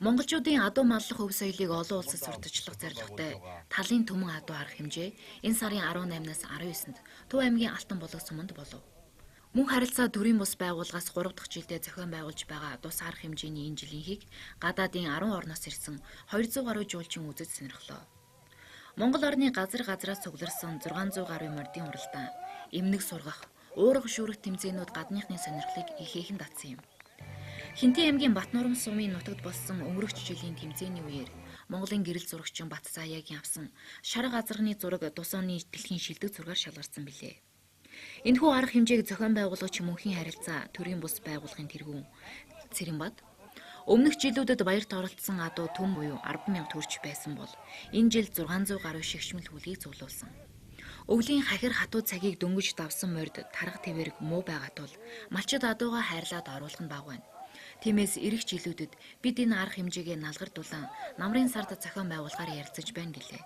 Монголчуудын адуу маллах өв соёлыг олон улсад сурталчлах зорилготой талын түмэн адуу арга хэмжээ энэ сарын 18-наас 19-нд Төв аймгийн Алтан булаг суманд болов. Мөн харилцаа төрийн бус байгууллагаас 3 дахь жилдээ зохион байгуулж байгаа тус арга хэмжээний энэ жилийнхийг гадаадын 10 орноос ирсэн 200 гаруй жуулчин үзэж сонирхлоо. Монгол орны газар газраас цугларсан 600 гаруй мордын уралдаан, эмнэг сургах, уурга шүүрэх тэмцээнүүд гадныхны сонирхлыг ихээхэн татсан юм. Хинтээ аймгийн Батнуурам сумын нутагт болсон өнгөрөх жилийн тэмцээний үеэр Монголын гэрэл зурагчин Бат Заяагийн авсан шарга азарганы зураг тус оны дэлхийн шилдэг зургаар шалгарсан билээ. Энэхүү арга хэмжээг зохион байгуулагч мөнхийн харилцаа төрийн бус байгууллагын тэргүүн Цэрэнбат өмнөх жилүүдэд баярт оролцсон адуу түн буюу 10,000 төгрөж байсан бол энэ жил 600 гаруй шигшмэл хүлгийг зулуулсан. Өвлийн хахир хатуу цагийг дөнгөж давсан морьд тарга твэрэг муу байгаа тул малчид адууга хайрлаад оруулах нь бага байна. Тиймээс ирэх жилүүдэд бид энэ арга хэмжээгээ налгар дулаан намрын сард зохион байгуулахаар ярилцаж байна гэлээ.